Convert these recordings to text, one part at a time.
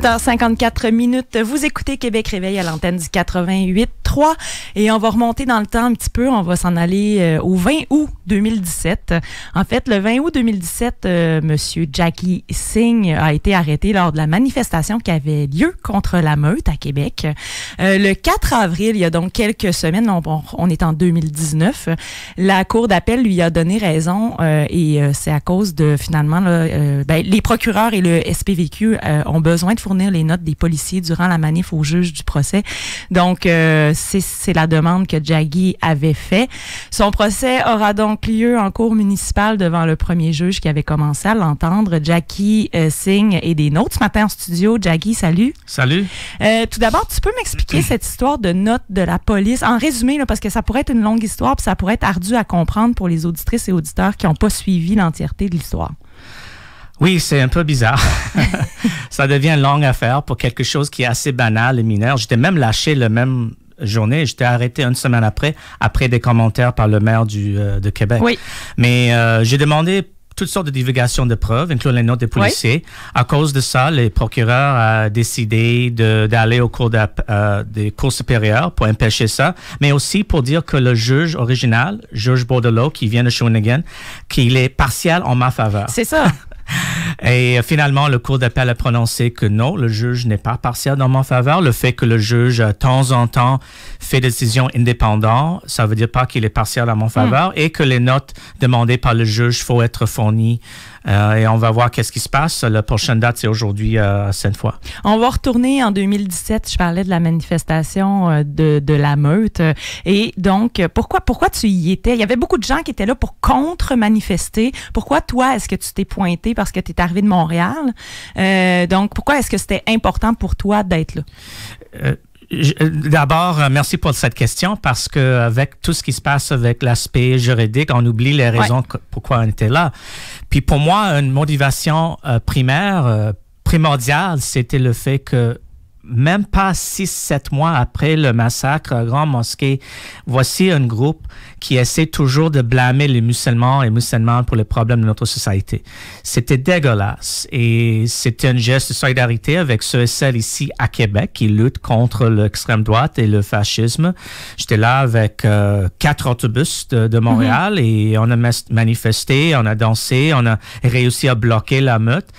h54. Vous écoutez Québec Réveil à l'antenne du 88.3 et on va remonter dans le temps un petit peu. On va s'en aller au 20 août 2017. En fait, le 20 août 2017, Monsieur Jaggi Singh a été arrêté lors de la manifestation qui avait lieu contre la meute à Québec. Le 4 avril, il y a donc quelques semaines, on est en 2019, la Cour d'appel lui a donné raison et c'est à cause de finalement les procureurs et le SPVQ ont besoin de fournir les notes des policiers durant la manif au juge du procès. Donc, c'est la demande que Jaggi avait fait. Son procès aura donc lieu en cour municipale devant le premier juge qui avait commencé à l'entendre. Jaggi Singh est des nôtres ce matin en studio. Jaggi, salut. Salut. Tout d'abord, tu peux m'expliquer cette histoire de notes de la police? En résumé, là, parce que ça pourrait être une longue histoire puis ça pourrait être ardu à comprendre pour les auditrices et auditeurs qui n'ont pas suivi l'entièreté de l'histoire. Oui, c'est un peu bizarre. Ça devient une longue affaire pour quelque chose qui est assez banal et mineur. J'étais même lâché la même journée. J'étais arrêté une semaine après des commentaires par le maire de Québec. Oui. Mais j'ai demandé toutes sortes de divulgations de preuves, incluant les notes des policiers. Oui. À cause de ça, les procureurs ont décidé d'aller au cours des cours supérieurs pour empêcher ça, mais aussi pour dire que le juge original, juge Bordelot, qui vient de Shawinigan, qu'il est partial en ma faveur. C'est ça. Et finalement, le cour d'appel a prononcé que non, le juge n'est pas partial dans ma faveur. Le fait que le juge, de temps en temps, fait des décisions indépendantes, ça veut dire pas qu'il est partial en mon faveur et que les notes demandées par le juge faut être fournies. Et on va voir qu'est-ce qui se passe. La prochaine date, c'est aujourd'hui à Sainte-Foy. On va retourner en 2017. Je parlais de la manifestation de la meute. Et donc, pourquoi tu y étais? Il y avait beaucoup de gens qui étaient là pour contre-manifester. Pourquoi, toi, est-ce que tu t'es pointé parce que tu es arrivé de Montréal? Donc, pourquoi est-ce que c'était important pour toi d'être là? D'abord, merci pour cette question parce que avec tout ce qui se passe avec l'aspect juridique, on oublie les raisons pourquoi on était là. Puis pour moi, une motivation primordiale, c'était le fait que même pas 6-7 mois après le massacre à Grande Mosquée, voici un groupe qui essaie toujours de blâmer les musulmans et musulmanes pour les problèmes de notre société. C'était dégueulasse et c'était un geste de solidarité avec ceux et celles ici à Québec qui luttent contre l'extrême droite et le fascisme. J'étais là avec 4 autobus de Montréal et on a manifesté, on a dansé, on a réussi à bloquer la meute.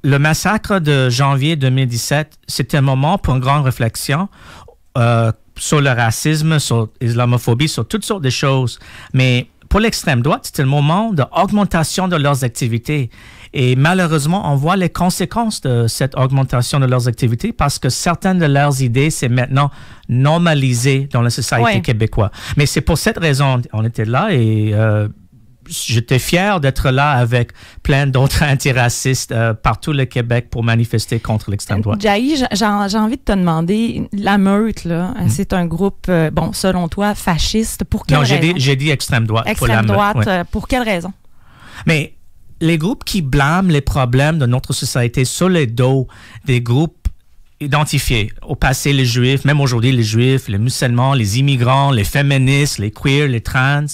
Le massacre de janvier 2017, c'était un moment pour une grande réflexion sur le racisme, sur l'islamophobie, sur toutes sortes de choses. Mais pour l'extrême droite, c'était le moment d'augmentation de leurs activités. Et malheureusement, on voit les conséquences de cette augmentation de leurs activités parce que certaines de leurs idées, c'est maintenant normalisé dans la société québécoise. Mais c'est pour cette raison on était là et j'étais fier d'être là avec plein d'autres antiracistes partout le Québec pour manifester contre l'extrême droite. Jaggi, j'ai envie de te demander, la meute, là, c'est un groupe, selon toi, fasciste. Pour quelle raison? Non, j'ai dit extrême droite. Extrême droite, pour quelle raison? Mais les groupes qui blâment les problèmes de notre société sur les dos des groupes identifiés. Au passé, les Juifs, même aujourd'hui, les Juifs, les musulmans, les immigrants, les féministes, les queers, les trans.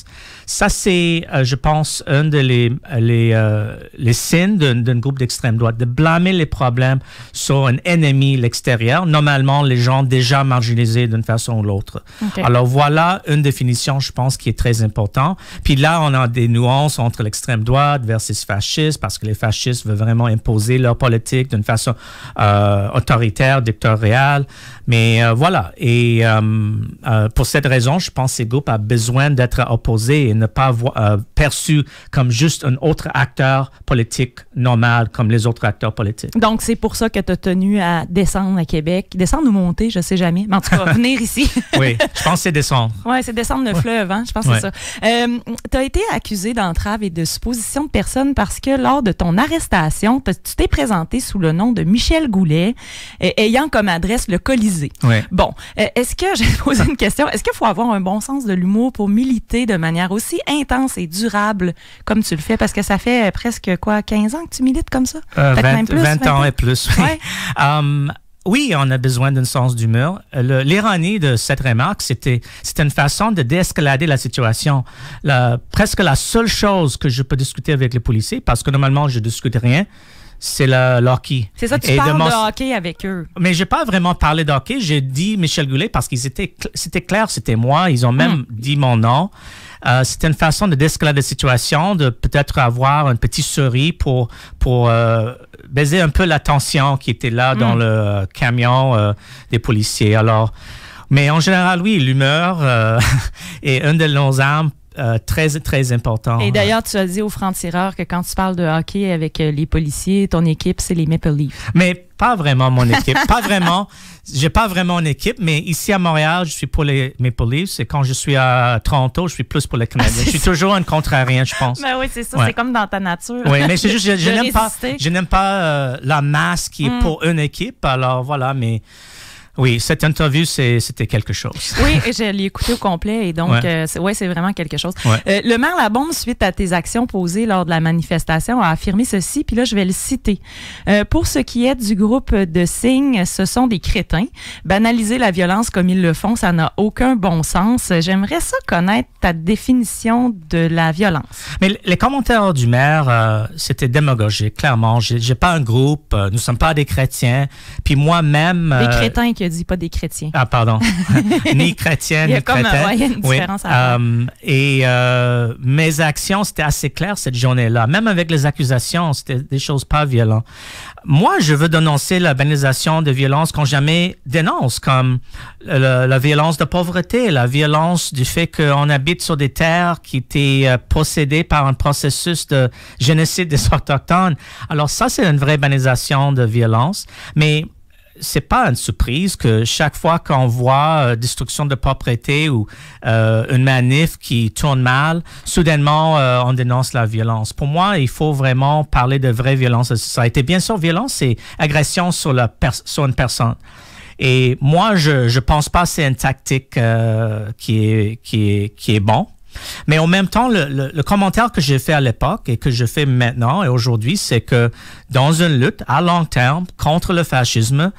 Ça, c'est, je pense, un de les signes d'un groupe d'extrême droite, de blâmer les problèmes sur un ennemi, l'extérieur. Normalement, les gens déjà marginalisés d'une façon ou l'autre. Okay. Alors, voilà une définition, je pense, qui est très importante. Puis là, on a des nuances entre l'extrême droite versus fasciste, parce que les fascistes veulent vraiment imposer leur politique d'une façon autoritaire, dictatoriale. Mais voilà. Et pour cette raison, je pense que ces groupes ont besoin d'être opposés et ne pas perçus comme juste un autre acteur politique normal comme les autres acteurs politiques. Donc, c'est pour ça que tu as tenu à descendre à Québec. Descendre ou monter, je ne sais jamais. Mais en tout cas, venir ici. Oui, je pense que c'est descendre. Oui, c'est descendre le fleuve, hein? Je pense que c'est ça. Tu as été accusé d'entrave et de supposition de personne parce que lors de ton arrestation, tu t'es présenté sous le nom de Michel Goulet, ayant comme adresse le Colisée. Oui. Bon, est-ce que, j'ai posé une question, est-ce qu'il faut avoir un bon sens de l'humour pour militer de manière aussi intense et durable comme tu le fais? Parce que ça fait presque, 15 ans que tu milites comme ça? 20 ans et plus, oui. Ouais. Oui, on a besoin d'un sens d'humour. L'ironie de cette remarque, c'était une façon de désescalader la situation. Presque la seule chose que je peux discuter avec les policiers, parce que normalement, je ne discute rien, c'est le hockey. C'est ça, tu parles de hockey avec eux. Mais je n'ai pas vraiment parlé de hockey. J'ai dit Michel Goulet parce c'était clair, c'était moi. Ils ont même dit mon nom. C'était une façon de désescalader la situation, de peut-être avoir un petit sourire pour baiser un peu la tension qui était là dans le camion des policiers. Alors, mais en général, oui, l'humeur est une de nos armes très, très importantes. Et d'ailleurs, tu as dit aux francs-tireurs que quand tu parles de hockey avec les policiers, ton équipe, c'est les Maple Leafs. Mais pas vraiment mon équipe. Pas vraiment. J'ai pas vraiment une équipe, mais ici à Montréal, je suis pour les Maple Leafs. Et quand je suis à Toronto, je suis plus pour les Canadiens. Je suis toujours un contrarien, je pense. Ben oui, c'est ça. Ouais. C'est comme dans ta nature. Oui, mais c'est juste, je n'aime pas la masse qui est pour une équipe. Alors voilà, mais oui, cette interview, c'était quelque chose. Oui, et je l'ai écouté au complet et donc, c'est vraiment quelque chose. Ouais. Le maire Labombe, suite à tes actions posées lors de la manifestation, a affirmé ceci, puis là, je vais le citer. Pour ce qui est du groupe de signes, ce sont des crétins. Banaliser la violence comme ils le font, ça n'a aucun bon sens. J'aimerais ça connaître ta définition de la violence. Mais les commentaires du maire, c'était démagogique, clairement. J'ai pas un groupe, nous sommes pas des chrétiens, puis moi-même... Des crétins qui dit pas des chrétiens. Ah, pardon. Ni chrétien, ni chrétien. Il y a une différence à faire. Mes actions, c'était assez clair cette journée-là. Même avec les accusations, c'était des choses pas violentes. Moi, je veux dénoncer la banalisation de violence qu'on jamais dénonce, comme la violence de pauvreté, la violence du fait qu'on habite sur des terres qui étaient possédées par un processus de génocide des Autochtones. Alors ça, c'est une vraie banalisation de violence. Mais c'est pas une surprise que chaque fois qu'on voit destruction de propriété ou une manif qui tourne mal, soudainement, on dénonce la violence. Pour moi, il faut vraiment parler de vraie violence de société. Bien sûr, violence, c'est agression sur une personne. Et moi, je pense pas que c'est une tactique qui est bon. Mais en même temps, le commentaire que j'ai fait à l'époque et que je fais maintenant et aujourd'hui, c'est que dans une lutte à long terme contre le fascisme,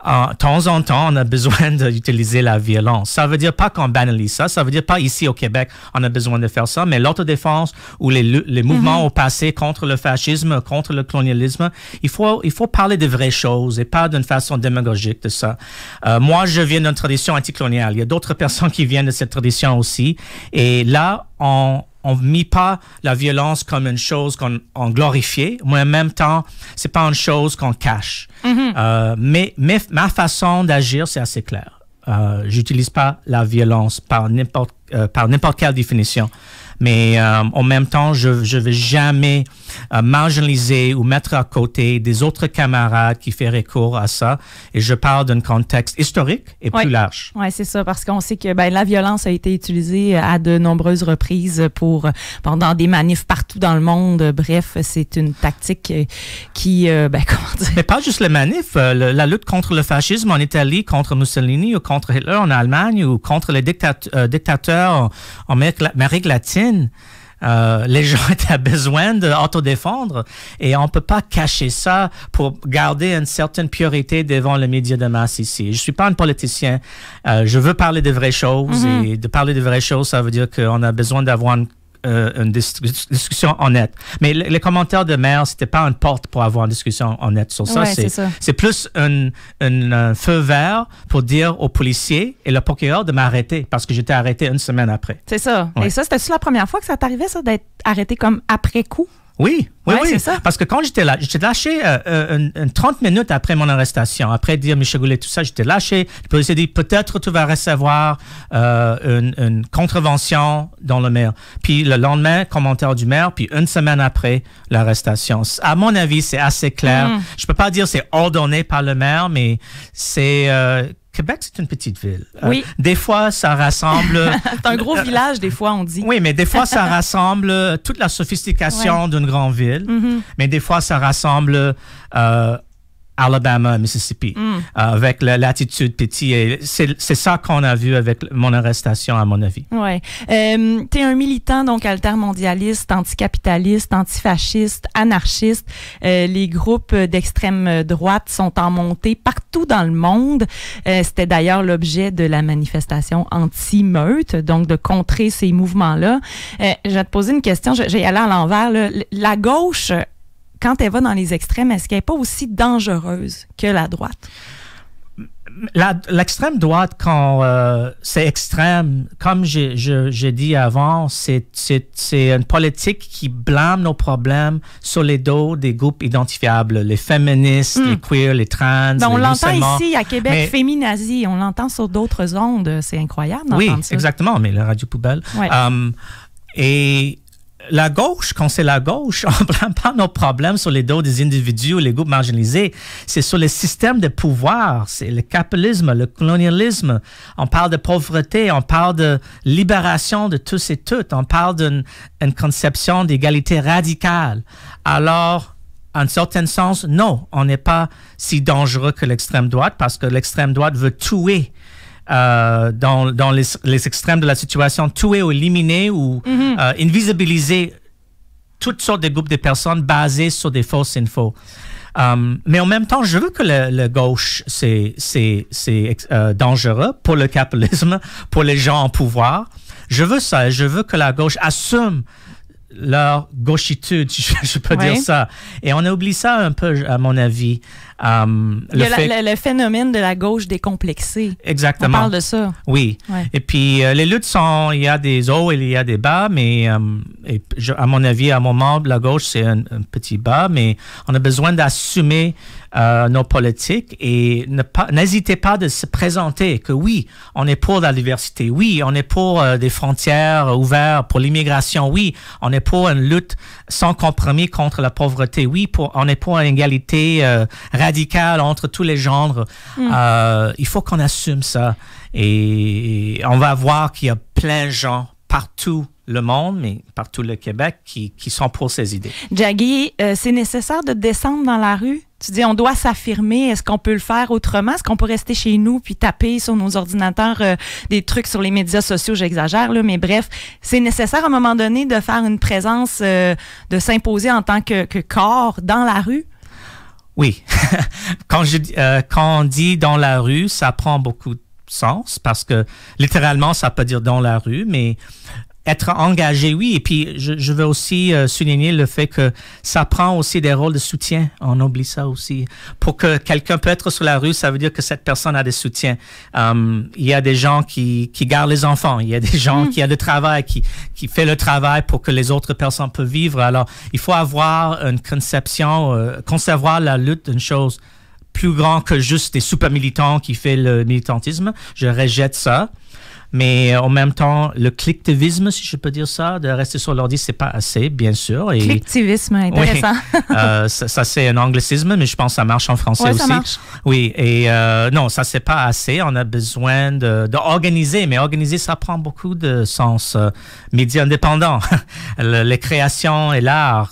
de temps en temps, on a besoin d'utiliser la violence. Ça veut dire pas qu'on banalise ça. Ça veut dire pas ici au Québec, on a besoin de faire ça. Mais l'autodéfense ou les mouvements au passé contre le fascisme, contre le colonialisme, il faut parler de vraies choses et pas d'une façon démagogique de ça. Moi, je viens d'une tradition anticoloniale. Il y a d'autres personnes qui viennent de cette tradition aussi. Et là, on mit pas la violence comme une chose qu'on glorifie, mais en même temps, c'est pas une chose qu'on cache. Mais ma façon d'agir, c'est assez clair. J'utilise pas la violence par n'importe quelle définition. Mais en même temps, je vais jamais marginaliser ou mettre à côté des autres camarades qui font recours à ça. Et je parle d'un contexte historique et plus large. Oui, c'est ça, parce qu'on sait que la violence a été utilisée à de nombreuses reprises pendant des manifs partout dans le monde. Bref, c'est une tactique qui, comment dire? Mais pas juste les manifs. La lutte contre le fascisme en Italie, contre Mussolini ou contre Hitler en Allemagne ou contre les dictateurs en Amérique latine. Les gens étaient besoin d'autodéfendre et on peut pas cacher ça pour garder une certaine priorité devant les médias de masse ici. Je suis pas un politicien. Je veux parler de vraies choses et de parler de vraies choses, ça veut dire qu'on a besoin d'avoir une discussion honnête. Mais les commentaires de maire, c'était pas une porte pour avoir une discussion honnête sur ça. C'est plus un feu vert pour dire aux policiers et le procureur de m'arrêter parce que j'étais arrêté une semaine après. C'est ça. Ouais. Et ça, c'était-tu la première fois que ça t'arrivait, ça, d'être arrêté comme après coup? Oui, c'est ça. Parce que quand j'étais lâché 30 minutes après mon arrestation, après dire Michel Goulet, tout ça, j'étais lâché. Le policier dit, peut-être tu vas recevoir une contravention dans le maire. Puis le lendemain, commentaire du maire, puis une semaine après l'arrestation. À mon avis, c'est assez clair. Je peux pas dire c'est ordonné par le maire, mais c'est... Québec, c'est une petite ville. Oui. Des fois, ça rassemble... c'est un gros village, des fois, on dit. Oui, mais des fois, ça rassemble toute la sophistication d'une grande ville. Mais des fois, ça rassemble Alabama, Mississippi, avec l'attitude petite. C'est ça qu'on a vu avec mon arrestation, à mon avis. Oui. Tu es un militant, donc altermondialiste, anticapitaliste, antifasciste, anarchiste. Les groupes d'extrême droite sont en montée partout dans le monde. C'était d'ailleurs l'objet de la manifestation anti-meute, donc de contrer ces mouvements-là. Je vais te poser une question, je vais y aller à l'envers. Là. La gauche... quand elle va dans les extrêmes, est-ce qu'elle n'est pas aussi dangereuse que la droite? L'extrême droite, quand c'est extrême, comme j'ai dit avant, c'est une politique qui blâme nos problèmes sur les dos des groupes identifiables, les féministes, les queers, les trans, les on l'entend musulmans. ici à Québec, féminazie, on l'entend sur d'autres ondes, c'est incroyable d'entendre ça. Oui, exactement, mais la radio poubelle. Ouais. Et la gauche, quand c'est la gauche, on ne blâme pas nos problèmes sur les dos des individus ou les groupes marginalisés. C'est sur les systèmes de pouvoir. C'est le capitalisme, le colonialisme. On parle de pauvreté, on parle de libération de tous et toutes. On parle d'une conception d'égalité radicale. Alors, en certain sens, non, on n'est pas si dangereux que l'extrême droite parce que l'extrême droite veut tuer dans les extrêmes de la situation, tuer ou éliminer ou invisibiliser toutes sortes de groupes de personnes basés sur des fausses infos. Mais en même temps, je veux que le gauche, c'est dangereux pour le capitalisme, pour les gens en pouvoir. Je veux ça. Je veux que la gauche assume leur gauchitude, je peux dire ça. Et on a oublié ça un peu, à mon avis. Le phénomène de la gauche décomplexée. Exactement. On parle de ça. Oui. Ouais. Et puis, les luttes il y a des hauts et il y a des bas, mais à mon avis, à un moment, la gauche, c'est un petit bas, mais on a besoin d'assumer nos politiques et n'hésitez pas de se présenter que oui, on est pour la diversité, oui, on est pour des frontières ouvertes, pour l'immigration, oui, on est pour une lutte sans compromis contre la pauvreté, oui, on est pour une égalité radicale entre tous les genres. Il faut qu'on assume ça et on va voir qu'il y a plein de gens partout le monde, mais partout le Québec, qui sont pour ces idées. Jaggy, c'est nécessaire de descendre dans la rue? Tu dis, on doit s'affirmer. Est-ce qu'on peut le faire autrement? Est-ce qu'on peut rester chez nous puis taper sur nos ordinateurs des trucs sur les médias sociaux? J'exagère, là, mais bref, c'est nécessaire à un moment donné de faire une présence, de s'imposer en tant que corps dans la rue? Oui. Quand on dit dans la rue, ça prend beaucoup de sens parce que littéralement, ça peut dire dans la rue, mais être engagé, oui. Et puis, je veux aussi souligner le fait que ça prend aussi des rôles de soutien. On oublie ça aussi. Pour que quelqu'un peut être sur la rue, ça veut dire que cette personne a des soutiens. Il y a des gens qui gardent les enfants. Il y a des gens qui ont du travail, qui fait le travail pour que les autres personnes peuvent vivre. Alors, il faut avoir une conception, concevoir la lutte d'une chose plus grande que juste des super militants qui font le militantisme. Je rejette ça. Mais en même temps, le clicktivisme, si je peux dire ça, de rester sur l'ordi, c'est pas assez, bien sûr. Et clicktivisme, intéressant. Oui, ça c'est un anglicisme, mais je pense que ça marche en français aussi. Ça marche. Oui, et non, ça c'est pas assez. On a besoin d'organiser, mais organiser, ça prend beaucoup de sens. Médias indépendants, les créations et l'art,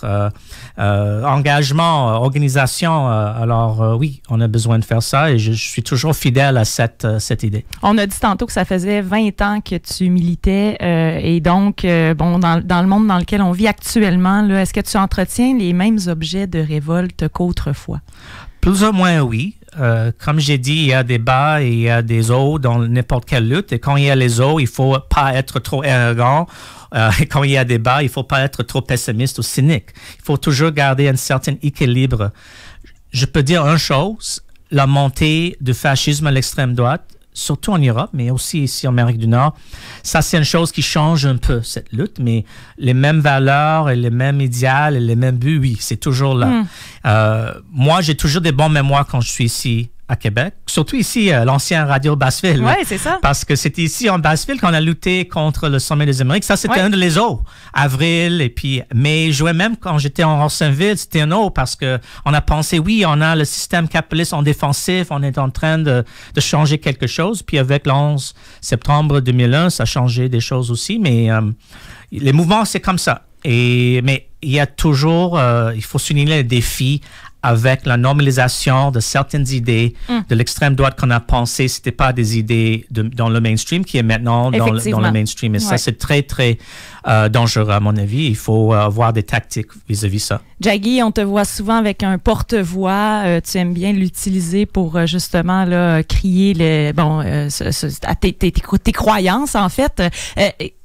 engagement, organisation. Alors oui, on a besoin de faire ça et je suis toujours fidèle à cette idée. On a dit tantôt que ça faisait 20 ans que tu militais et donc, dans le monde dans lequel on vit actuellement, là, est-ce que tu entretiens les mêmes objets de révolte qu'autrefois? Plus ou moins, oui. Comme j'ai dit, il y a des bas et il y a des hauts dans n'importe quelle lutte. Et quand il y a les hauts, il ne faut pas être trop arrogant. Et quand il y a des bas, il ne faut pas être trop pessimiste ou cynique. Il faut toujours garder un certain équilibre. Je peux dire une chose, la montée du fascisme à l'extrême droite, surtout en Europe, mais aussi ici en Amérique du Nord. Ça, c'est une chose qui change un peu, cette lutte, mais les mêmes valeurs et les mêmes idéaux et les mêmes buts, oui, c'est toujours là. Moi, j'ai toujours des bons mémoires quand je suis ici à Québec, surtout ici, l'ancien Radio Basseville. Oui, c'est ça. Parce que c'était ici en Basseville qu'on a lutté contre le Sommet des Amériques. Ça, c'était un de les eaux. Avril, et puis mai, juin, même quand j'étais en Orsainville, c'était un eau parce que on a pensé, oui, on a le système capitaliste en défensif, on est en train de changer quelque chose. Puis avec le 11 septembre 2001, ça a changé des choses aussi, mais les mouvements, c'est comme ça. Mais il y a toujours, il faut souligner les défis avec la normalisation de certaines idées de l'extrême droite qu'on a pensé c'était pas des idées dans le mainstream qui est maintenant dans le mainstream. Et ça, c'est très, très dangereux à mon avis. Il faut avoir des tactiques vis-à-vis ça. Jaggy, on te voit souvent avec un porte-voix. Tu aimes bien l'utiliser pour justement là, crier tes croyances, en fait.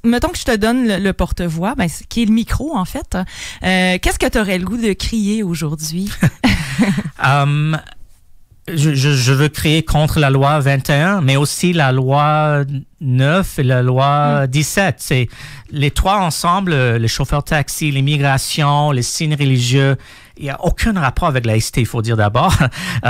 Mettons que je te donne le porte-voix, qui est le micro, en fait. Qu'est-ce que tu aurais le goût de crier aujourd'hui? Je veux crier contre la loi 21, mais aussi la loi 9 et la loi 17. C'est les trois ensemble, les chauffeurs taxi, l'immigration, les signes religieux. Il n'y a aucun rapport avec la laïcité, il faut dire d'abord.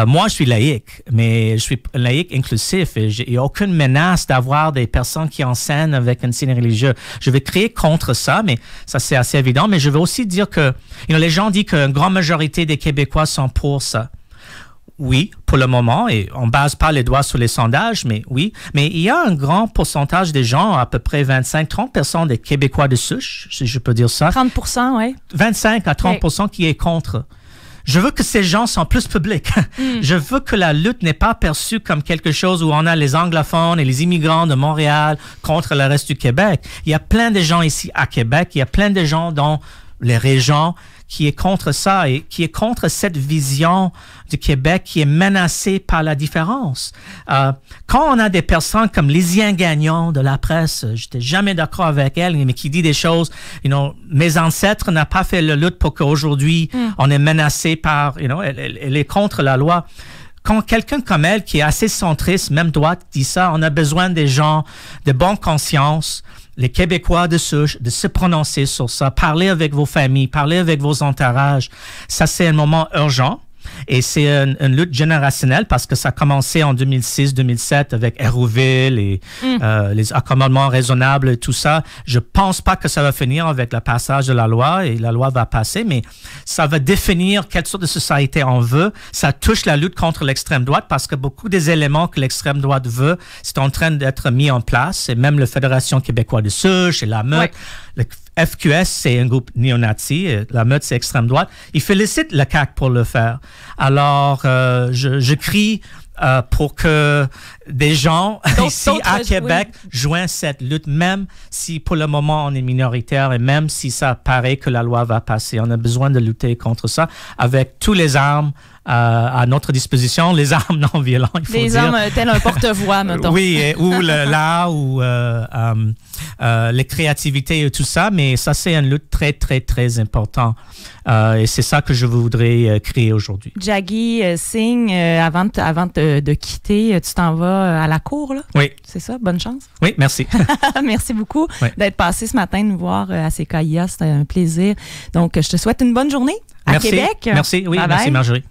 Moi, je suis laïque, mais je suis laïque inclusif. Et il n'y a aucune menace d'avoir des personnes qui enseignent avec un signe religieux. Je vais crier contre ça, mais ça, c'est assez évident. Mais je veux aussi dire que les gens disent qu'une grande majorité des Québécois sont pour ça. Oui, pour le moment, et on ne base pas les doigts sur les sondages, mais oui. Mais il y a un grand pourcentage des gens, à peu près 25-30% des Québécois de souche, si je peux dire ça. 30%, oui. 25 à 30% qui est contre. Je veux que ces gens soient plus publics. Je veux que la lutte n'est pas perçue comme quelque chose où on a les anglophones et les immigrants de Montréal contre le reste du Québec. Il y a plein de gens ici à Québec, il y a plein de gens dans les régions qui est contre ça et qui est contre cette vision du Québec qui est menacée par la différence. Quand on a des personnes comme Lisiane Gagnon de la presse, j'étais jamais d'accord avec elle, mais qui dit des choses, mes ancêtres n'ont pas fait la lutte pour qu'aujourd'hui on est menacé par, elle est contre la loi. Quand quelqu'un comme elle, qui est assez centriste, même droite, dit ça, on a besoin des gens de bonne conscience, les Québécois de souche, de se prononcer sur ça, parler avec vos familles, parler avec vos entourages. Ça, c'est un moment urgent. Et c'est une lutte générationnelle parce que ça a commencé en 2006-2007 avec Hérouville et les accommodements raisonnables et tout ça. Je pense pas que ça va finir avec le passage de la loi et la loi va passer, mais ça va définir quelle sorte de société on veut. Ça touche la lutte contre l'extrême droite parce que beaucoup des éléments que l'extrême droite veut, c'est en train d'être mis en place. Et même la Fédération québécoise de souche et la Meute. Le FQS, c'est un groupe néo-nazi. La Meute, c'est extrême droite. Ils félicitent le CAQ pour le faire. Alors, je crie pour que des gens ici à Québec joignent cette lutte, même si pour le moment on est minoritaire et même si ça paraît que la loi va passer. On a besoin de lutter contre ça avec toutes les armes à notre disposition, les armes non violentes, il faut dire. Des armes telles un porte-voix, mettons. Oui, ou l'art, ou les créativités et tout ça, mais ça, c'est une lutte très, très, très importante. Et c'est ça que je voudrais créer aujourd'hui. Jaggy Singh, avant de quitter, tu t'en vas à la cour, là? Oui. C'est ça? Bonne chance. Oui, merci. Merci beaucoup d'être passé ce matin nous voir à CKIA. C'était un plaisir. Donc, je te souhaite une bonne journée à Québec. Merci, oui, merci Marjorie.